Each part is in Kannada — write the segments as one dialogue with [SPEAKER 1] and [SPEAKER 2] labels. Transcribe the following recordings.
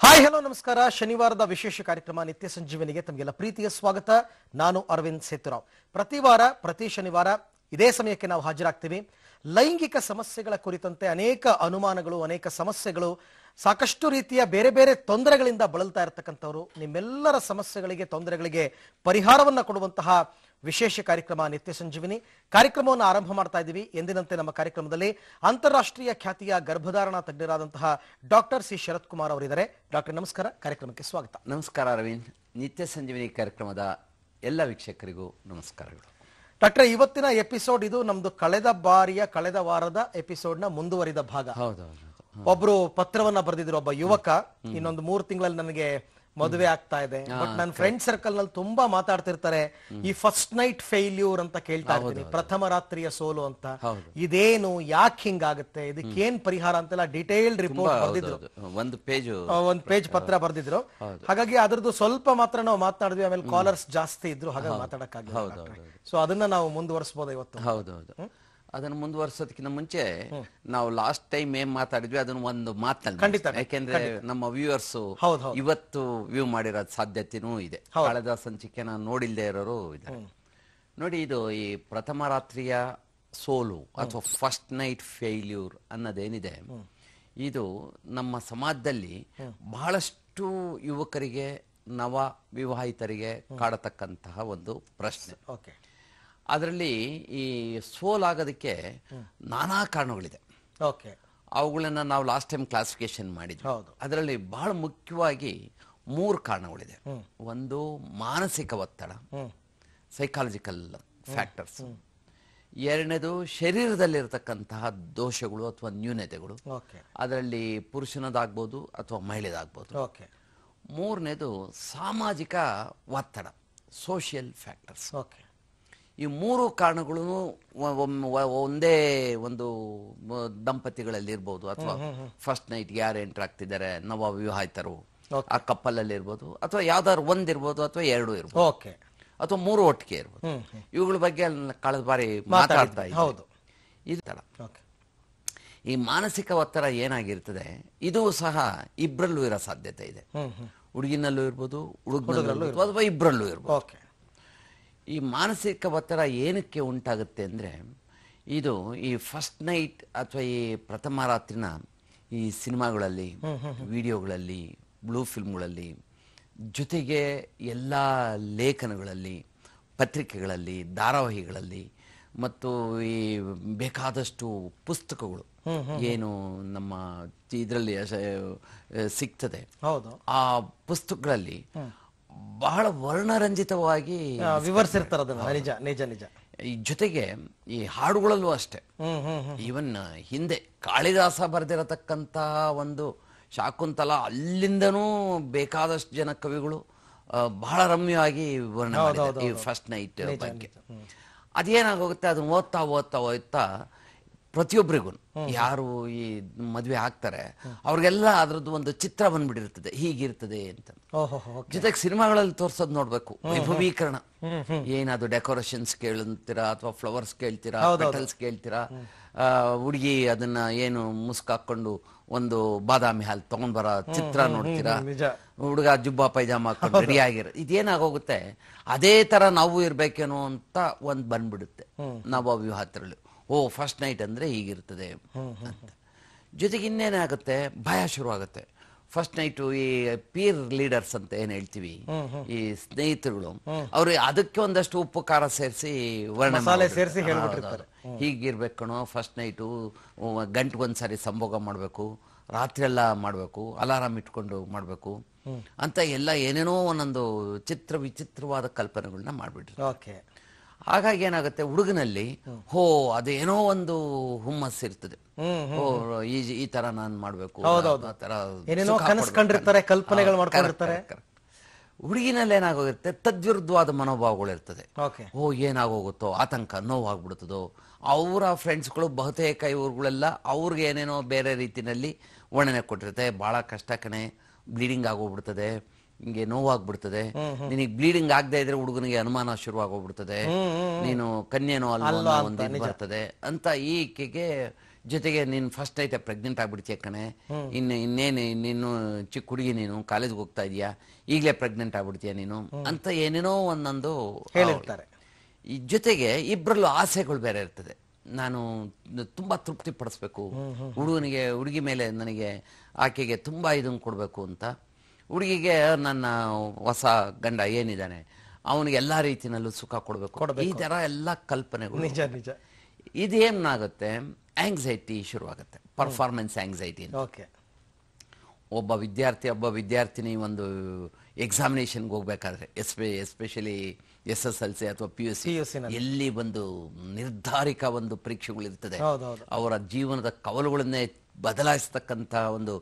[SPEAKER 1] ಹಾಯ್ ಹಲೋ ನಮಸ್ಕಾರ. ಶನಿವಾರದ ವಿಶೇಷ ಕಾರ್ಯಕ್ರಮ ನಿತ್ಯ ಸಂಜೀವನಿಗೆ ತಮಗೆಲ್ಲ ಪ್ರೀತಿಯ ಸ್ವಾಗತ. ನಾನು ಅರವಿಂದ್ ಸೇತುರಾವ್. ಪ್ರತಿ ವಾರ ಪ್ರತಿ ಶನಿವಾರ ಇದೇ ಸಮಯಕ್ಕೆ ನಾವು ಹಾಜರಾಗ್ತೀವಿ. ಲೈಂಗಿಕ ಸಮಸ್ಯೆಗಳ ಕುರಿತಂತೆ ಅನೇಕ ಅನುಮಾನಗಳು, ಅನೇಕ ಸಮಸ್ಯೆಗಳು, ಸಾಕಷ್ಟು ರೀತಿಯ ಬೇರೆ ಬೇರೆ ತೊಂದರೆಗಳಿಂದ ಬಳಲ್ತಾ ಇರತಕ್ಕಂಥವ್ರು, ನಿಮ್ಮೆಲ್ಲರ ಸಮಸ್ಯೆಗಳಿಗೆ, ತೊಂದರೆಗಳಿಗೆ ಪರಿಹಾರವನ್ನ ಕೊಡುವಂತಹ ವಿಶೇಷ ಕಾರ್ಯಕ್ರಮ ನಿತ್ಯ ಸಂಜೀವಿನಿ ಕಾರ್ಯಕ್ರಮವನ್ನು ಆರಂಭ ಮಾಡ್ತಾ ಇದ್ದೀವಿ. ಎಂದಿನಂತೆ ನಮ್ಮ ಕಾರ್ಯಕ್ರಮದಲ್ಲಿ ಅಂತಾರಾಷ್ಟ್ರೀಯ ಖ್ಯಾತಿಯ ಗರ್ಭಧಾರಣ ತಜ್ಞರಾದಂತಹ ಡಾಕ್ಟರ್ ಸಿ ಶರತ್ ಕುಮಾರ್ ಅವರಿದ್ದಾರೆ. ಡಾಕ್ಟರ್ ನಮಸ್ಕಾರ, ಕಾರ್ಯಕ್ರಮಕ್ಕೆ ಸ್ವಾಗತ.
[SPEAKER 2] ನಮಸ್ಕಾರ ಅರವಿಂದ್. ನಿತ್ಯ ಸಂಜೀವಿನಿ ಕಾರ್ಯಕ್ರಮದ ಎಲ್ಲ ವೀಕ್ಷಕರಿಗೂ ನಮಸ್ಕಾರಗಳು.
[SPEAKER 1] ಡಾಕ್ಟರ್, ಇವತ್ತಿನ ಎಪಿಸೋಡ್ ಇದು ನಮ್ದು ಕಳೆದ ವಾರದ ಎಪಿಸೋಡ್ ನ ಮುಂದುವರಿದ ಭಾಗ. ಒಬ್ರು ಪತ್ರವನ್ನ ಬರೆದಿದ್ರು, ಒಬ್ಬ ಯುವಕ, ಇನ್ನೊಂದು 3 ತಿಂಗಳಲ್ಲಿ ನನಗೆ ಮದುವೆ ಆಗ್ತಾ ಇದೆ, ಬಟ್ ನನ್ನ ಫ್ರೆಂಡ್ ಸರ್ಕಲ್ ನಲ್ಲಿ ತುಂಬಾ ಮಾತಾಡ್ತಿರ್ತಾರೆ, ಈ ಫಸ್ಟ್ ನೈಟ್ ಫೇಲ್ಯೂರ್ ಅಂತ ಕೇಳ್ತಾ ಇರ್ತೀನಿ, ಪ್ರಥಮ ರಾತ್ರಿಯ ಸೋಲು ಅಂತ. ಇದೇನು, ಯಾಕೆ ಹಿಂಗಾಗುತ್ತೆ, ಇದಕ್ಕೇನ್ ಪರಿಹಾರ ಅಂತೆಲ್ಲ ಡೀಟೇಲ್ಡ್ ರಿಪೋರ್ಟ್ ಬರ್ದಿದ್ರು, ಒಂದ್ ಪೇಜ್ ಪತ್ರ ಬರ್ದಿದ್ರು. ಹಾಗಾಗಿ ಅದ್ರದ್ದು ಸ್ವಲ್ಪ ಮಾತ್ರ ನಾವು ಮಾತನಾಡಿದ್ವಿ. ಆಮೇಲೆ ಕಾಲರ್ಸ್ ಜಾಸ್ತಿ ಇದ್ರು, ಹಾಗಾಗಿ ಮಾತಾಡಕ್ಕಾಗಲ್ಲ. ಸೊ ಅದನ್ನ ನಾವು ಮುಂದುವರಿಸಬಹುದು ಇವತ್ತು.
[SPEAKER 2] ಹೌದೌದು, ಅದನ್ನು ಮುಂದುವರ್ಸೋದಕ್ಕಿಂತ ಮುಂಚೆ ನಾವು ಲಾಸ್ಟ್ ಟೈಮ್ ಏನ್ ಮಾತಾಡಿದ್ವಿ ಅದನ್ನ ಒಂದು ಮಾತನಾಡಿ, ಯಾಕೆಂದ್ರೆ ನಮ್ಮ ವ್ಯೂವರ್ಸ್ ಇವತ್ತು ವ್ಯೂ ಮಾಡಿರೋ ಸಾಧ್ಯತೆನೂ ಇದೆ. ಕಳೆದ ಸಂಚಿಕೆನ ನೋಡಿಲ್ದೇ ಇರೋರು ಇದ್ದಾರೆ. ನೋಡಿ, ಇದು ಈ ಪ್ರಥಮ ರಾತ್ರಿಯ ಸೋಲು ಅಥವಾ ಫಸ್ಟ್ ನೈಟ್ ಫೇಲ್ಯೂರ್ ಅನ್ನೋದೇನಿದೆ, ಇದು ನಮ್ಮ ಸಮಾಜದಲ್ಲಿ ಬಹಳಷ್ಟು ಯುವಕರಿಗೆ, ನವ ವಿವಾಹಿತರಿಗೆ ಕಾಡತಕ್ಕಂತಹ ಒಂದು ಪ್ರಶ್ನೆ. ಅದರಲ್ಲಿ ಈ ಸೋಲಾಗೋದಕ್ಕೆ ನಾನಾ ಕಾರಣಗಳಿದೆ. ಅವುಗಳನ್ನ ನಾವು ಲಾಸ್ಟ್ ಟೈಮ್ ಕ್ಲಾಸಿಫಿಕೇಶನ್ ಮಾಡಿದ್ವಿ. ಅದರಲ್ಲಿ ಬಹಳ ಮುಖ್ಯವಾಗಿ 3 ಕಾರಣಗಳಿದೆ. ಒಂದು ಮಾನಸಿಕ ಒತ್ತಡ, ಸೈಕಾಲಜಿಕಲ್ ಫ್ಯಾಕ್ಟರ್ಸ್. ಎರಡನೇದು ಶರೀರದಲ್ಲಿರ್ತಕ್ಕಂತಹ ದೋಷಗಳು ಅಥವಾ ನ್ಯೂನತೆಗಳು, ಅದರಲ್ಲಿ ಪುರುಷನದಾಗ್ಬೋದು ಅಥವಾ ಮಹಿಳೆದಾಗ್ಬೋದು. ಮೂರನೇದು ಸಾಮಾಜಿಕ ಒತ್ತಡ, ಸೋಷಿಯಲ್ ಫ್ಯಾಕ್ಟರ್ಸ್. ಈ 3 ಕಾರಣಗಳು ಒಂದೇ ಒಂದು ದಂಪತಿಗಳಲ್ಲಿ ಇರ್ಬೋದು, ಅಥವಾ ಫಸ್ಟ್ ನೈಟ್ ಯಾರು ಎಂಟರ್ ಆಗ್ತಿದ್ದಾರೆ, ನವ ವಿವಾಹಿತರು ಆ ಕಪ್ಪಲ್ ಅಲ್ಲಿ ಇರ್ಬೋದು, ಅಥವಾ ಯಾವ್ದಾದ್ರು ಒಂದಿರ್ಬೋದು, ಅಥವಾ 2 ಇರ್ಬೋದು, ಅಥವಾ 3 ಒಟ್ಟಿಗೆ ಇರ್ಬೋದು. ಇವುಗಳ ಬಗ್ಗೆ ಕಳೆದ ಬಾರಿ ಮಾತಾಡ್ತಾ ಇದ್ದೀವಿ. ಈ ಮಾನಸಿಕ ಒತ್ತಡ ಏನಾಗಿರ್ತದೆ, ಇದು ಸಹ ಇಬ್ಬರಲ್ಲೂ ಇರೋ ಸಾಧ್ಯತೆ ಇದೆ. ಹುಡುಗಿನಲ್ಲೂ ಇರ್ಬೋದು, ಹುಡುಗನಲ್ಲೂ ಇರ್ಬೋದು, ಅಥವಾ ಇಬ್ಬರಲ್ಲೂ ಇರ್ಬೋದು. ಈ ಮಾನಸಿಕ ಒತ್ತಡ ಏನಕ್ಕೆ ಉಂಟಾಗುತ್ತೆ ಅಂದರೆ, ಇದು ಈ ಫಸ್ಟ್ ನೈಟ್ ಅಥವಾ ಈ ಪ್ರಥಮ ರಾತ್ರಿನ ಈ ಸಿನಿಮಾಗಳಲ್ಲಿ, ವಿಡಿಯೋಗಳಲ್ಲಿ, ಬ್ಲೂ ಫಿಲ್ಮ್ಗಳಲ್ಲಿ, ಜೊತೆಗೆ ಎಲ್ಲ ಲೇಖನಗಳಲ್ಲಿ, ಪತ್ರಿಕೆಗಳಲ್ಲಿ, ಧಾರಾವಾಹಿಗಳಲ್ಲಿ ಮತ್ತು ಈ ಬೇಕಾದಷ್ಟು ಪುಸ್ತಕಗಳು ಏನು ನಮ್ಮ ಇದರಲ್ಲಿ ಸಿಗ್ತದೆ, ಆ ಪುಸ್ತಕಗಳಲ್ಲಿ ಬಹಳ ವರ್ಣರಂಜಿತವಾಗಿ
[SPEAKER 1] ವಿವರಿಸಿರ್ತಾರೆ ಅದನ್ನ. ನಿಜ ನಿಜ ನಿಜ.
[SPEAKER 2] ಈ ಜೊತೆಗೆ ಈ ಹಾಡುಗಳಲ್ಲೂ ಅಷ್ಟೇ. ಈವನ್ ಹಿಂದೆ ಕಾಳಿದಾಸ ಬರೆದಿರತಕ್ಕಂತ ಒಂದು ಶಾಕುಂತಲ, ಅಲ್ಲಿಂದನೂ ಬೇಕಾದಷ್ಟು ಜನ ಕವಿಗಳು ಬಹಳ ರಮ್ಯವಾಗಿ ವರ್ಣನೆ ಮಾಡಿದ್ದಾರೆ ಈ ಫಸ್ಟ್ ನೈಟ್ ಬಗ್ಗೆ. ಅದೇನಾಗೋಗುತ್ತೆ, ಅದನ್ನ ಓದ್ತಾ ಓದ್ತಾ ಓದ್ತಾ ಪ್ರತಿಯೊಬ್ಬರಿಗೂ, ಯಾರು ಈ ಮದುವೆ ಆಗ್ತಾರೆ ಅವ್ರಿಗೆಲ್ಲ ಅದ್ರದ್ದು ಒಂದು ಚಿತ್ರ ಬಂದ್ಬಿಟ್ಟಿರ್ತದೆ, ಹೀಗಿರ್ತದೆ ಅಂತ. ಜೊತೆಗೆ ಸಿನಿಮಾಗಳಲ್ಲಿ ತೋರ್ಸೋದ್ ನೋಡ್ಬೇಕು, ವೈಭವೀಕರಣ. ಏನದು ಡೆಕೋರೇಷನ್ಸ್ ಕೇಳ್ತೀರಾ, ಅಥವಾ ಫ್ಲವರ್ಸ್ ಕೇಳ್ತೀರಾ, ಪೆಟಲ್ಸ್ ಕೇಳ್ತೀರಾ, ಹುಡುಗಿ ಅದನ್ನ ಏನು ಮುಸ್ಕಾಕೊಂಡು ಒಂದು ಬಾದಾಮಿ ಹಾಲ್ ತಗೊಂಡ್ ಬರೋ ಚಿತ್ರ ನೋಡ್ತೀರಾ, ಹುಡುಗ ಜುಬ್ಬಾ ಪೈಜಾಮ ಹಾಕೊಂಡು ರೆಡಿ ಆಗಿರ. ಇದೇನಾಗೋಗುತ್ತೆ, ಅದೇ ತರ ನಾವು ಇರ್ಬೇಕೇನೋ ಅಂತ ಒಂದ್ ಬಂದ್ಬಿಡುತ್ತೆ ನವ ವಿವಾಹಿತರಲ್ಲಿ. ಓ, ಫಸ್ಟ್ ನೈಟ್ ಅಂದ್ರೆ ಹೀಗಿರ್ತದೆ ಅಂತ. ಜೊತೆಗೆ ಇನ್ನೇನಾಗುತ್ತೆ, ಭಯ ಶುರು ಆಗುತ್ತೆ. ಫಸ್ಟ್ ನೈಟು ಈ ಪೀರ್ ಲೀಡರ್ಸ್ ಅಂತ ಏನ್ ಹೇಳ್ತೀವಿ, ಈ ಸ್ನೇಹಿತರುಗಳು, ಅವ್ರು ಅದಕ್ಕೆ ಒಂದಷ್ಟು ಉಪ್ಪು ಖಾರ ಸೇರಿಸಿ ವರ್ಣನೆ ಸೇರಿಸಿ ಹೇಳ್ಬಿಟ್ಟಿರ್ತಾರೆ, ಹೀಗಿರ್ಬೇಕು ಕಣೋ, ಫಸ್ಟ್ ನೈಟು ಗಂಟೆಗೊಂದ್ಸರಿ ಸಂಭೋಗ ಮಾಡ್ಬೇಕು, ರಾತ್ರಿ ಎಲ್ಲ ಮಾಡ್ಬೇಕು, ಅಲಾರಾಮ್ ಇಟ್ಕೊಂಡು ಮಾಡ್ಬೇಕು ಅಂತ ಎಲ್ಲ ಏನೇನೋ ಒಂದೊಂದು ವಿಚಿತ್ರವಾದ ಕಲ್ಪನೆಗಳನ್ನ ಮಾಡ್ಬಿಟ್ರು. ಹಾಗಾಗಿ ಏನಾಗುತ್ತೆ, ಹುಡುಗನಲ್ಲಿ ಅದೇನೋ ಒಂದು ಹುಮ್ಮಸ್ ಇರ್ತದೆ. ಈ ತರ ನಾನ್ ಮಾಡ್ಬೇಕು,
[SPEAKER 1] ಕಲ್ಪನೆಗಳು ಮಾಡ್ಕೊಂಡಿರ್ತಾರೆ.
[SPEAKER 2] ಹುಡುಗಿನಲ್ಲಿ ಏನಾಗೋಗುತ್ತೆ, ತದ್ವಿರುದ್ಧವಾದ ಮನೋಭಾವಗಳು ಇರ್ತದೆ. ಏನಾಗೋಗುತ್ತೋ, ಆತಂಕ, ನೋವಾಗ್ಬಿಡ್ತದೋ. ಅವರ ಫ್ರೆಂಡ್ಸ್ಗಳು ಬಹುತೇಕ ಇವ್ರುಗಳೆಲ್ಲ ಅವ್ರಿಗೆ ಏನೇನೋ ಬೇರೆ ರೀತಿನಲ್ಲಿ ವರ್ಣನೆ ಕೊಟ್ಟಿರುತ್ತೆ. ಬಹಳ ಕಷ್ಟ ಕಣೆ, ಬ್ಲೀಡಿಂಗ್ ಆಗೋಗ್ಬಿಡ್ತದೆ, ನಿಂಗೆ ನೋವಾಗ್ಬಿಡ್ತದೆ, ನಿನಗೆ ಬ್ಲೀಡಿಂಗ್ ಆಗದೆ ಇದ್ರೆ ಹುಡುಗನಿಗೆ ಅನುಮಾನ ಶುರುವಾಗೋಗ್ಬಿಡ್ತದೆ, ನೀನು ಕನ್ಯೆನೋ ಅಲ್ವೋ ಒಂದು ಇದು ಬರ್ತದೆ ಅಂತ. ಈಕೆಗೆ ಜೊತೆಗೆ ನೀನು ಫಸ್ಟ್ ನೈಟ್ ಪ್ರೆಗ್ನೆಂಟ್ ಆಗ್ಬಿಡ್ತೀಯ ಕಣೆ, ಇನ್ನೇನು ನೀನು ಚಿಕ್ಕ ಹುಡುಗಿ, ನೀನು ಕಾಲೇಜ್ಗೆ ಹೋಗ್ತಾ ಇದೀಯಾ, ಈಗಲೇ ಪ್ರೆಗ್ನೆಂಟ್ ಆಗ್ಬಿಡ್ತೀಯ ನೀನು ಅಂತ ಏನೇನೋ ಒಂದೊಂದು
[SPEAKER 1] ಹೇಳಿರ್ತಾರೆ.
[SPEAKER 2] ಈ ಜೊತೆಗೆ ಇಬ್ಬರಲ್ಲೂ ಆಸೆಗಳು ಬೇರೆ ಇರ್ತದೆ. ನಾನು ತುಂಬಾ ತೃಪ್ತಿ ಪಡಿಸ್ಬೇಕು ಹುಡುಗನಿಗೆ, ಹುಡುಗಿ ಮೇಲೆ ನನಗೆ ಆಕೆಗೆ ತುಂಬಾ ಇದನ್ನು ಕೊಡಬೇಕು ಅಂತ, ಹುಡುಗಿಗೆ ನನ್ನ ಹೊಸ ಗಂಡ ಏನಿದ್ದಾನೆ ಅವನಿಗೆ ಎಲ್ಲಾ ರೀತಿನಲ್ಲೂ ಸುಖ ಕೊಡಬೇಕು, ಈ ತರ ಎಲ್ಲ ಕಲ್ಪನೆಗಳು.
[SPEAKER 1] ನಿಜ ನಿಜ.
[SPEAKER 2] ಇದೇನಾಗುತ್ತೆ, ಆಂಗ್ಸೈಟಿ ಶುರುವಾಗುತ್ತೆ, ಪರ್ಫಾರ್ಮೆನ್ಸ್ ಆಂಗ್ಸೈಟಿ. ಒಬ್ಬ ವಿದ್ಯಾರ್ಥಿನಿ ಒಂದು ಎಕ್ಸಾಮಿನೇಷನ್ಗೆ ಹೋಗ್ಬೇಕಾದ್ರೆ, ಎಸ್ಪೆಷಲಿ SSLC ಅಥವಾ PUC, ಎಲ್ಲಿ ಒಂದು ನಿರ್ಧಾರಿಕ ಒಂದು ಪರೀಕ್ಷೆಗಳಿರ್ತದೆ, ಅವರ ಜೀವನದ ಕವಲುಗಳನ್ನೇ ಬದಲಾಯಿಸ್ತಕ್ಕಂಥ ಒಂದು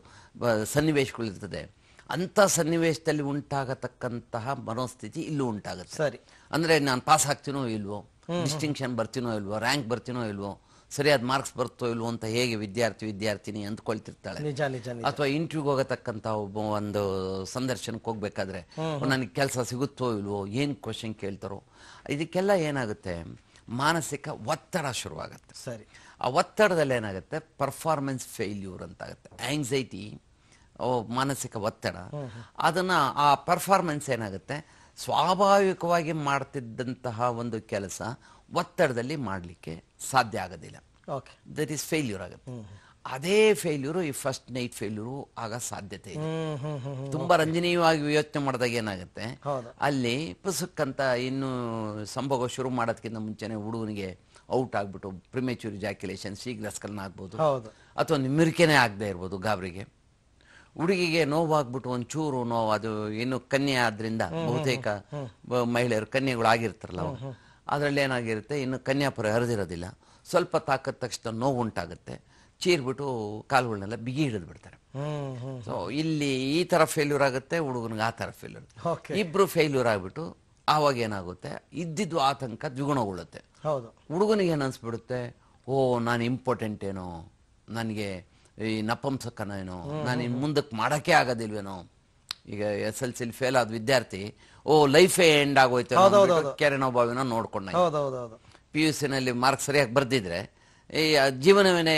[SPEAKER 2] ಸನ್ನಿವೇಶಗಳಿರ್ತದೆ. ಅಂತ ಸನ್ನಿವೇಶದಲ್ಲಿ ಉಂಟಾಗತಕ್ಕಂತಹ ಮನೋಸ್ಥಿತಿ ಇಲ್ಲೂ ಉಂಟಾಗುತ್ತೆ.
[SPEAKER 1] ಸರಿ,
[SPEAKER 2] ಅಂದ್ರೆ ನಾನು ಪಾಸ್ ಆಗ್ತೀನೋ ಇಲ್ವೋ, ಡಿಸ್ಟಿಂಕ್ಷನ್ ಬರ್ತೀನೋ ಇಲ್ವೋ, ರ್ಯಾಂಕ್ ಬರ್ತೀನೋ ಇಲ್ವೋ, ಸರಿಯಾದ ಮಾರ್ಕ್ಸ್ ಬರ್ತೋ ಇಲ್ವೋ ಅಂತ ಹೇಗೆ ವಿದ್ಯಾರ್ಥಿನಿ ಅಂದ್ಕೊಳ್ತಿರ್ತಾಳೆ. ಅಥವಾ ಇಂಟರ್ವ್ಯೂಗೆ ಹೋಗತಕ್ಕಂತ ಒಂದು ಸಂದರ್ಶನಕ್ಕೆ ಹೋಗ್ಬೇಕಾದ್ರೆ ನನಗೆ ಕೆಲಸ ಸಿಗುತ್ತೋ ಇಲ್ವೋ, ಏನ್ ಕ್ವಶನ್ ಕೇಳ್ತಾರೋ, ಇದಕ್ಕೆಲ್ಲ ಏನಾಗುತ್ತೆ, ಮಾನಸಿಕ ಒತ್ತಡ ಶುರುವಾಗುತ್ತೆ.
[SPEAKER 1] ಸರಿ,
[SPEAKER 2] ಆ ಒತ್ತಡದಲ್ಲಿ ಏನಾಗುತ್ತೆ, ಪರ್ಫಾರ್ಮೆನ್ಸ್ ಫೇಲ್ಯೂರ್ ಅಂತ ಆಗುತ್ತೆ. ಆಂಗ್ಸೈಟಿ, ಮಾನಸಿಕ ಒತ್ತಡ, ಅದನ್ನ ಆ ಪರ್ಫಾರ್ಮೆನ್ಸ್ ಏನಾಗುತ್ತೆ, ಸ್ವಾಭಾವಿಕವಾಗಿ ಮಾಡ್ತಿದ್ದಂತಹ ಒಂದು ಕೆಲಸ ಒತ್ತಡದಲ್ಲಿ ಮಾಡಲಿಕ್ಕೆ ಸಾಧ್ಯ ಆಗೋದಿಲ್ಲ. ದಟ್ ಈಸ್ ಫೇಲ್ಯೂರ್ ಆಗುತ್ತೆ. ಅದೇ ಫೇಲ್ಯೂರು ಈ ಫಸ್ಟ್ ನೈಟ್ ಫೇಲ್ಯೂರು ಆಗ ಸಾಧ್ಯತೆ ಇದೆ. ತುಂಬಾ ರಂಜನೀಯವಾಗಿ ಯೋಚನೆ ಮಾಡಿದಾಗ ಏನಾಗುತ್ತೆ, ಅಲ್ಲಿ ಪುಸ್ತಕಂತ ಇನ್ನು ಸಂಭೋಗ ಶುರು ಮಾಡೋದಕ್ಕಿಂತ ಮುಂಚೆನೆ ಹುಡುಗನಿಗೆ ಔಟ್ ಆಗ್ಬಿಟ್ಟು ಪ್ರಿಮೇಚೂರ್ ಜಾಕ್ಯುಲೇಷನ್, ಶೀಘ್ರಸ್ಖಲನ ಆಗ್ಬೋದು, ಅಥವಾ ನಿಮಿರಿಕೆನೇ ಆಗದೆ ಇರ್ಬೋದು ಗಾಬರಿಗೆ. ಹುಡುಗಿಗೆ ನೋವಾಗ್ಬಿಟ್ಟು ಒಂಚೂರು ನೋವು, ಅದು ಇನ್ನು ಕನ್ಯೆ ಆದ್ರಿಂದ ಬಹುತೇಕ ಮಹಿಳೆಯರು ಕನ್ಯೆಗಳು ಆಗಿರ್ತಾರಲ್ಲ, ಅದರಲ್ಲಿ ಏನಾಗಿರುತ್ತೆ, ಇನ್ನು ಕನ್ಯಾಪುರ ಹರಿದಿರೋದಿಲ್ಲ, ಸ್ವಲ್ಪ ತಾಕದ ತಕ್ಷಣ ನೋವು ಉಂಟಾಗುತ್ತೆ, ಚೀರ್ಬಿಟ್ಟು ಕಾಲುಗಳನ್ನೆಲ್ಲ ಬಿಗಿ ಹಿಡಿದು ಬಿಡ್ತಾರೆ. ಸೊ ಇಲ್ಲಿ ಈ ತರ ಫೇಲ್ಯೂರ್ ಆಗುತ್ತೆ, ಹುಡುಗನಿಗೆ ಆ ತರ ಫೇಲ್ಯೂರ್, ಇಬ್ರು ಫೇಲ್ಯೂರ್ ಆಗ್ಬಿಟ್ಟು ಆವಾಗ ಏನಾಗುತ್ತೆ, ಇದ್ದಿದ್ದು ಆತಂಕ ದ್ವಿಗುಣಗೊಳ್ಳುತ್ತೆ. ಹುಡುಗನಿಗೆ ಏನ್ ಅನ್ಸ್ಬಿಡುತ್ತೆ, ಓ ನಾನು ಇಂಪಾರ್ಟೆಂಟ್ ಏನೋ, ನನಗೆ ಈ ನಪಂಸಕನ ಏನೋ, ನಾನು ಇನ್ ಮುಂದಕ್ಕೆ ಮಾಡಕ್ಕೆ ಆಗೋದಿಲ್ವೇನೋ. ಈಗ SLC ಫೇಲ್ ಆದ ವಿದ್ಯಾರ್ಥಿ, ಓ ಲೈಫೇ ಎಂಡ್ ಆಗೋಯ್ತು, ಕೆರೆನೋ ಬಾವಿನೋ ನೋಡ್ಕೊಂಡ. PUC ನಲ್ಲಿ ಮಾರ್ಕ್ಸ್ ಸರಿಯಾಗಿ ಬರ್ದಿದ್ರೆ ಈ ಜೀವನವೇನೆ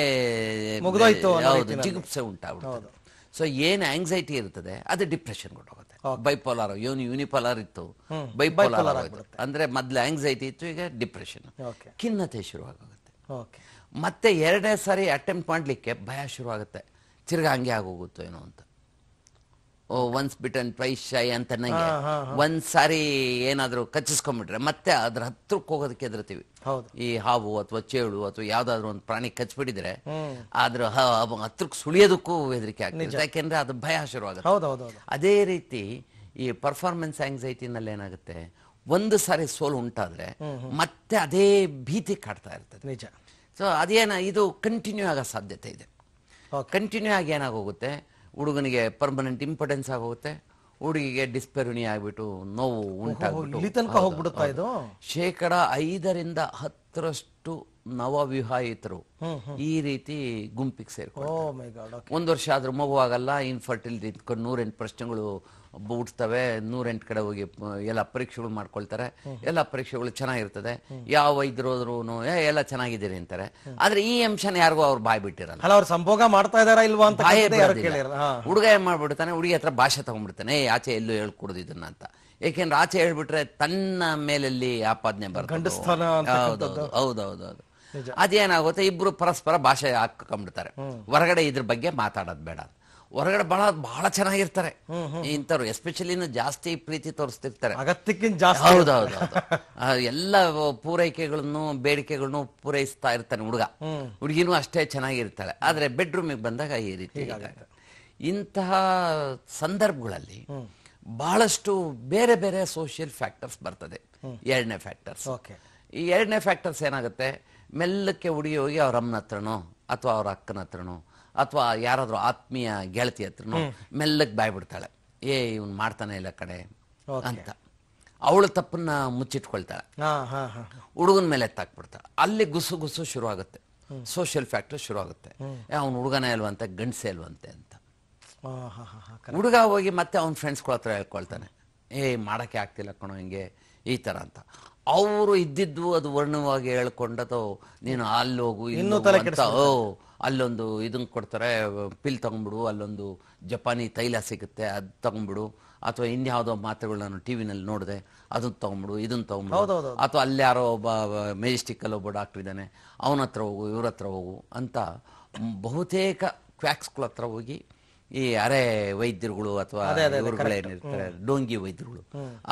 [SPEAKER 2] ಜಿಗುಪ್ಸೆ ಉಂಟಾಗ್ಬಿಡುತ್ತೆ. ಸೊ ಏನ್ ಆಂಗ್ಸೈಟಿ ಇರ್ತದೆ ಅದು ಡಿಪ್ರೆಷನ್ ಕೊಟ್ಟೋಗುತ್ತೆ. ಬೈಪೋಲಾರ್, ಯೂನಿಪೋಲಾರ್ ಇತ್ತು, ಬೈಪೋಲಾರ್ ಆಗುತ್ತೆ. ಅಂದ್ರೆ ಮೊದ್ಲು ಆಂಗ್ಸೈಟಿ ಇತ್ತು, ಈಗ ಡಿಪ್ರೆಷನ್, ಖಿನ್ನತೆ ಶುರುವಾಗುತ್ತೆ. ಮತ್ತೆ ಎರಡನೇ ಸಾರಿ ಅಟೆಂಪ್ಟ್ ಮಾಡ್ಲಿಕ್ಕೆ ಭಯ ಶುರುವಾಗುತ್ತೆ, ತಿರ್ಗಾ ಹಂಗೆ ಆಗೋಗುತ್ತೋ ಏನೋ ಅಂತ. ಒನ್ಸ್ ಬಿಟನ್ ಟ್ವೈಸ್ ಶೈ ಅಂತ ನಂಗೆ ಒಂದ್ ಸಾರಿ ಏನಾದ್ರು ಕಚ್ಚಿಸ್ಕೊಂಡ್ಬಿಟ್ರೆ ಮತ್ತೆ ಅದ್ರ ಹತ್ರಕ್ಕೆ ಹೋಗೋದಕ್ಕೆ ಹೆದರ್ತೀವಿ. ಈ ಹಾವು ಅಥವಾ ಚೇಳು ಅಥವಾ ಯಾವ್ದಾದ್ರು ಒಂದು ಪ್ರಾಣಿ ಕಚ್ಬಿಟ್ಟಿದ್ರೆ ಅದ್ರ ಹತ್ರಕ್ಕೆ ಸುಳಿಯೋದಕ್ಕೂ ಹೆದರಿಕೆ ಆಗ್ತದೆ, ಯಾಕೆಂದ್ರೆ ಅದು ಭಯ ಶುರುವಾಗುತ್ತೆ. ಅದೇ ರೀತಿ ಈ ಪರ್ಫಾರ್ಮೆನ್ಸ್ ಆಂಗ್ಸೈಟಿನಲ್ಲಿ ಏನಾಗುತ್ತೆ, ಒಂದು ಸಾರಿ ಸೋಲು ಉಂಟಾದ್ರೆ ಮತ್ತೆ ಅದೇ ಭೀತಿ ಕಾಡ್ತಾ ಇರ್ತದೆ. ನಿಜ. ಸೊ ಅದೇನ ಇದು ಕಂಟಿನ್ಯೂ ಆಗೋ ಸಾಧ್ಯತೆ ಇದೆ. ಕಂಟಿನ್ಯೂ ಆಗಿ ಏನಾಗೋಗುತ್ತೆ, ಹುಡುಗನಿಗೆ ಪರ್ಮನೆಂಟ್ ಇಂಪಾರ್ಟೆನ್ಸ್ ಆಗೋಗುತ್ತೆ, ಹುಡುಗಿಗೆ ಡಿಸ್ಪೆರುನಿ ಆಗ್ಬಿಟ್ಟು ನೋವು ಉಂಟಾಗ್ಬಿಟ್ಟು 5% ನವವಿವಾಹಿತರು ಈ ರೀತಿ ಗುಂಪಿಗೆ ಸೇರ್ಕೊಂಡು 1 ವರ್ಷ ಆದ್ರೂ ಮಗು ಆಗಲ್ಲ, ಇನ್ಫರ್ಟಿಲಿಟಿ ಇಟ್ಕೊಂಡು 108 ಪ್ರಶ್ನೆಗಳು ಹುಡ್ತವೆ, 108 ಕಡೆ ಹೋಗಿ ಎಲ್ಲ ಪರೀಕ್ಷೆಗಳು ಮಾಡ್ಕೊಳ್ತಾರೆ, ಎಲ್ಲ ಪರೀಕ್ಷೆಗಳು ಚೆನ್ನಾಗಿರ್ತದೆ, ಯಾವ ವೈದ್ಯರು ಎಲ್ಲ ಚೆನ್ನಾಗಿದ್ದೀರಿ ಅಂತಾರೆ. ಆದ್ರೆ ಈ ಅಂಶನ ಯಾರಿಗೂ ಅವ್ರು ಬಾಯ್ ಬಿಟ್ಟಿರಲ್ಲ, ಅವ್ರು ಸಂಭೋಗ ಮಾಡ್ತಾ ಇದಾರ ಇಲ್ವಾ ಅಂತ. ಹುಡುಗ ಏನ್ ಮಾಡ್ಬಿಡ್ತಾನೆ, ಹುಡುಗಿ ಹತ್ರ ಭಾಷೆ ತಗೊಂಡ್ಬಿಡ್ತಾನೆ, ಆಚೆ ಎಲ್ಲೂ ಹೇಳ್ಕೊಡುದು ಇದನ್ನ ಅಂತ. ಏಕೆಂದ್ರೆ ಆಚೆ ಹೇಳ್ಬಿಟ್ರೆ ತನ್ನ ಮೇಲಲ್ಲಿ ಆಪಾದನೆ ಬರ್ತದೆ. ಹೌದೌದು. ಅದೇನಾಗುತ್ತೆ, ಇಬ್ರು ಪರಸ್ಪರ ಭಾಷೆ ಹಾಕೊಂಡ್ಬಿಡ್ತಾರೆ. ಹೊರಗಡೆ ಇದ್ರ ಬಗ್ಗೆ ಮಾತಾಡೋದು ಬೇಡ, ಹೊರಗಡೆ ಬಹಳ ಚೆನ್ನಾಗಿರ್ತಾರೆ ಇಂಥವ್ರು, ಎಸ್ಪೆಷಲಿ ಜಾಸ್ತಿ ಪ್ರೀತಿ ತೋರಿಸ್ತಿರ್ತಾರೆ, ಹೌದೌದು. ಎಲ್ಲ ಪೂರೈಕೆಗಳನ್ನು ಬೇಡಿಕೆಗಳನ್ನು ಪೂರೈಸ್ತಾ ಇರ್ತಾನೆ ಹುಡುಗ, ಹುಡುಗಿನೂ ಅಷ್ಟೇ ಚೆನ್ನಾಗಿರ್ತಾಳೆ. ಆದ್ರೆ ಬೆಡ್ರೂಮಿಗೆ ಬಂದಾಗ ಈ ರೀತಿ ಇಂತಹ ಸಂದರ್ಭಗಳಲ್ಲಿ ಬಹಳಷ್ಟು ಬೇರೆ ಬೇರೆ ಸೋಷಿಯಲ್ ಫ್ಯಾಕ್ಟರ್ಸ್ ಬರ್ತದೆ. ಎರಡನೇ ಫ್ಯಾಕ್ಟರ್ಸ್, ಈ ಎರಡನೇ ಫ್ಯಾಕ್ಟರ್ಸ್ ಏನಾಗುತ್ತೆ, ಮೆಲ್ಲಕ್ಕೆ ಹುಡುಗಿ ಹೋಗಿ ಅವ್ರ ಅಮ್ಮನ ಹತ್ರನೋ ಅಥವಾ ಅವ್ರ ಅಕ್ಕನ ಹತ್ರನೋ ಅಥವಾ ಯಾರಾದ್ರೂ ಆತ್ಮೀಯ ಗೆಳತಿ ಹತ್ರನೋ ಮೆಲ್ಲಕ್ಕೆ ಬಾಯ್ಬಿಡ್ತಾಳೆ, ಇವ್ನು ಮಾಡ್ತಾನೆ ಇಲ್ಲ ಕಡೆ ಅಂತ. ಅವಳು ತಪ್ಪನ್ನ ಮುಚ್ಚಿಟ್ಕೊಳ್ತಾಳೆ, ಹುಡುಗನ ಮೇಲೆ ಎತ್ತಾಕ್ಬಿಡ್ತಾಳೆ. ಅಲ್ಲಿ ಗುಸು ಶುರು ಆಗುತ್ತೆ, ಸೋಷಿಯಲ್ ಫ್ಯಾಕ್ಟರ್ ಶುರು ಆಗುತ್ತೆ. ಅವ್ನು ಹುಡುಗನೇ ಅಲ್ವಂತೆ, ಗಂಡಸೇ ಅಲ್ವಂತೆ ಅಂತ. ಹುಡುಗ ಹೋಗಿ ಮತ್ತೆ ಅವ್ನ ಫ್ರೆಂಡ್ಸ್ಗಳ ಹತ್ರ ಹೇಳ್ಕೊಳ್ತಾನೆ, ಮಾಡಕ್ಕೆ ಆಗ್ತಿಲ್ಲ ಕಣೋ ಹಿಂಗೆ ಈ ತರ ಅಂತ. ಅವರು ಇದ್ದಿದ್ದು ಅದು ವರ್ಣವಾಗಿ ಹೇಳ್ಕೊಂಡದು, ನೀನು ಅಲ್ಲಿ ಹೋಗು ಅಂತ, ಅಲ್ಲೊಂದು ಇದನ್ನ ಕೊಡ್ತಾರೆ ಪಿಲ್ ತಗೊಂಡ್ಬಿಡು, ಅಲ್ಲೊಂದು ಜಪಾನಿ ತೈಲ ಸಿಗುತ್ತೆ ಅದು ತಗೊಂಡ್ಬಿಡು, ಅಥವಾ ಇನ್ಯಾವುದೋ ಮಾತ್ರೆಗಳು ನಾನು ಟಿವಿನಲ್ಲಿ ನೋಡಿದೆ ಅದನ್ನ ತಗೊಂಡ್ಬಿಡು, ಇದನ್ನ ತಗೊಂಡ್ಬಿಡು, ಅಥವಾ ಅಲ್ಲಿ ಯಾರೋ ಒಬ್ಬ ಮೆಜೆಸ್ಟಿಕ್ಕಲ್ಲಿ ಒಬ್ಬ ಡಾಕ್ಟರ್ ಇದ್ದಾನೆ ಅವನ ಹತ್ರ ಹೋಗು, ಇವ್ರ ಹತ್ರ ಹೋಗು ಅಂತ ಬಹುತೇಕ ಕ್ವ್ಯಾಕ್ಸ್ಗಳ ಹತ್ರ ಹೋಗಿ ಈ ಅರೆ ವೈದ್ಯರುಗಳು ಅಥವಾ ಇವ್ರುಗಳೇನಿರ್ತಾರೆ ಡೋಂಗಿ ವೈದ್ಯರುಗಳು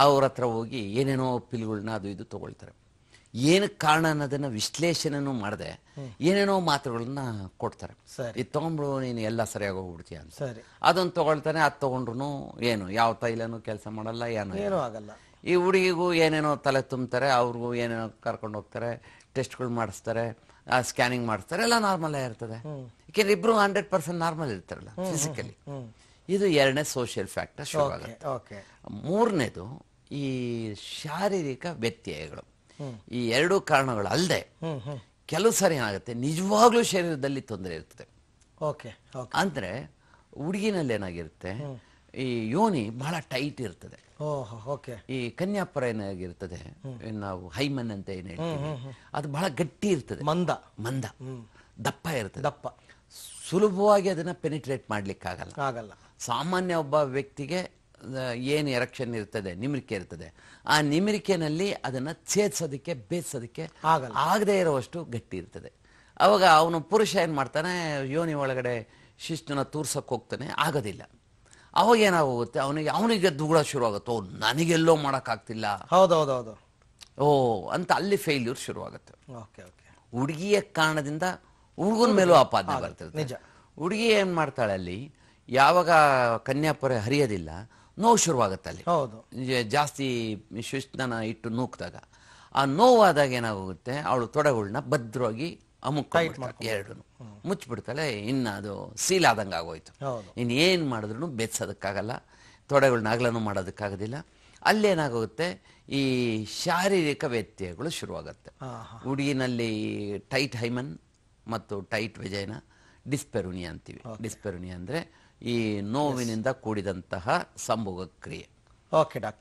[SPEAKER 2] ಅವ್ರ ಹತ್ರ ಹೋಗಿ ಏನೇನೋ ಪಿಲ್ಗಳನ್ನ ಅದು ಇದು ತಗೊಳ್ತಾರೆ. ಏನಕ್ಕೆ ಕಾರಣ ಅನ್ನೋದನ್ನ ವಿಶ್ಲೇಷಣೆನೂ ಮಾಡದೆ ಏನೇನೋ ಮಾತ್ರೆಗಳನ್ನ ಕೊಡ್ತಾರೆ. ಇದು ತಗೊಂಡ್ಬಿಡು ನೀನು ಎಲ್ಲ ಸರಿಯಾಗಿ ಹೋಗ್ಬಿಡ್ತೀಯ ಅಂತ. ಅದನ್ನ ತಗೊಳ್ತಾನೆ, ಅದು ತಗೊಂಡ್ರು ಏನು ಯಾವ ತೈಲನೂ ಕೆಲಸ ಮಾಡಲ್ಲ, ಏನೋ ಆಗಲ್ಲ. ಈ ಹುಡುಗಿಗೂ ಏನೇನೋ ತಲೆ ತುಂಬ್ತಾರೆ, ಅವ್ರಿಗೂ ಏನೇನೋ ಕರ್ಕೊಂಡು ಹೋಗ್ತಾರೆ, ಟೆಸ್ಟ್ಗಳು ಮಾಡಿಸ್ತಾರೆ, ಸ್ಕ್ಯಾನಿಂಗ್ ಮಾಡಿಸ್ತಾರೆ, ಎಲ್ಲ ನಾರ್ಮಲ್ ಆಗಿರ್ತದೆ. ಯಾಕೆಂದ್ರೆ ಇಬ್ರು 100% ನಾರ್ಮಲ್ ಇರ್ತಾರಲ್ಲ ಫಿಸಿಕಲಿ. ಇದು ಎರಡನೇ ಸೋಷಿಯಲ್ ಫ್ಯಾಕ್ಟರ್ ಶುರು ಆಗುತ್ತೆ. ಮೂರನೇದು ಈ ಶಾರೀರಿಕ ವ್ಯತ್ಯಯಗಳು. ಈ ಎರಡು ಕಾರಣಗಳು ಅಲ್ಲದೆ ಕೆಲವು ಸಾರಿ ಏನಾಗುತ್ತೆ ನಿಜವಾಗ್ಲೂ ಶರೀರದಲ್ಲಿ ತೊಂದರೆ ಇರ್ತದೆ. ಅಂದ್ರೆ ಹುಡುಗಿನಲ್ಲಿ ಏನಾಗಿರುತ್ತೆ, ಈ ಯೋನಿ ಬಹಳ ಟೈಟ್ ಇರ್ತದೆ. ಈ ಕನ್ಯಾಪುರ ಏನಾಗಿರ್ತದೆ, ನಾವು ಹೈಮನ್ ಅಂತ ಏನ್ ಹೇಳ್ತೀವಿ, ಅದು ಬಹಳ ಗಟ್ಟಿ ಇರ್ತದೆ, ಮಂದ ದಪ್ಪ ಇರ್ತದೆ. ಸುಲಭವಾಗಿ ಅದನ್ನ ಪೆನಿಟ್ರೇಟ್ ಮಾಡ್ಲಿಕ್ಕಾಗಲ್ಲ. ಸಾಮಾನ್ಯ ಒಬ್ಬ ವ್ಯಕ್ತಿಗೆ ಏನು ಎರೆಕ್ಷನ್ ಇರ್ತದೆ, ನಿಮಿರಿಕೆ ಇರ್ತದೆ, ಆ ನಿಮಿರಿಕೆನಲ್ಲಿ ಅದನ್ನ ಛೇದಿಸೋದಕ್ಕೆ ಬೇಯಿಸೋದಕ್ಕೆ ಆಗದೆ ಇರುವಷ್ಟು ಗಟ್ಟಿ ಇರ್ತದೆ. ಅವಾಗ ಅವನು ಪುರುಷ ಏನ್ ಮಾಡ್ತಾನೆ, ಯೋನಿ ಒಳಗಡೆ ಶಿಸ್ತನ್ನ ತೂರ್ಸಕ್ ಹೋಗ್ತಾನೆ, ಆಗೋದಿಲ್ಲ. ಅವಾಗ ಏನಾಗೋಗುತ್ತೆ, ಅವನಿಗೆ ದುಗುಡ ಶುರು ಆಗುತ್ತೆ, ನನಗೆಲ್ಲೋ ಮಾಡೋಕ್ಕಾಗ್ತಿಲ್ಲ, ಅಂತ ಅಲ್ಲಿ ಫೇಲ್ಯೂರ್ ಶುರು ಆಗುತ್ತೆ. ಹುಡುಗಿಯ ಕಾರಣದಿಂದ ಹುಡುಗನ ಮೇಲೂ ಆಪಾದನೆ ಬರ್ತದೆ. ಹುಡುಗಿ ಏನ್ ಮಾಡ್ತಾಳೆ, ಅಲ್ಲಿ ಯಾವಾಗ ಕನ್ಯಾಪುರ ಹರಿಯೋದಿಲ್ಲ ನೋವು ಶುರುವಾಗುತ್ತೆ. ಅಲ್ಲಿ ಜಾಸ್ತಿ ಶಿಸ್ತನ ಇಟ್ಟು ನೂಕ್ದಾಗ ಆ ನೋವಾದಾಗ ಏನಾಗುತ್ತೆ, ಅವಳು ತೊಡೆಗಳನ್ನ ಭದ್ರವಾಗಿ ಎರಡು ಮುಚ್ಚಿಬಿಡ್ತಾಳೆ. ಇನ್ನು ಅದು ಸೀಲ್ ಆದಂಗೆ ಆಗೋಯ್ತು. ಇನ್ನು ಏನ್ ಮಾಡಿದ್ರು ಬೆಚ್ಚೋದಕ್ಕಾಗಲ್ಲ, ತೊಡೆಗಳನ್ನ ಅಗಲನೂ ಮಾಡೋದಕ್ಕಾಗೋದಿಲ್ಲ. ಅಲ್ಲೇನಾಗುತ್ತೆ, ಈ ಶಾರೀರಿಕ ವ್ಯತ್ಯಯಗಳು ಶುರುವಾಗುತ್ತೆ. ಹುಡುಗಿನಲ್ಲಿ ಟೈಟ್ ಹೈಮನ್ ಮತ್ತು ಟೈಟ್ ವೆಜೈನ, ಡಿಸ್ಪೆರುನಿಯಾ ಅಂತೀವಿ. ಡಿಸ್ಪೆರುನಿಯಾ ಅಂದ್ರೆ ಈ ನೋವಿನಿಂದ ಕೂಡಿದಂತಹ ಸಂಭೋಗ ಕ್ರಿಯೆ.
[SPEAKER 1] ಓಕೆ ಡಾಕ್ಟ್ರೆ.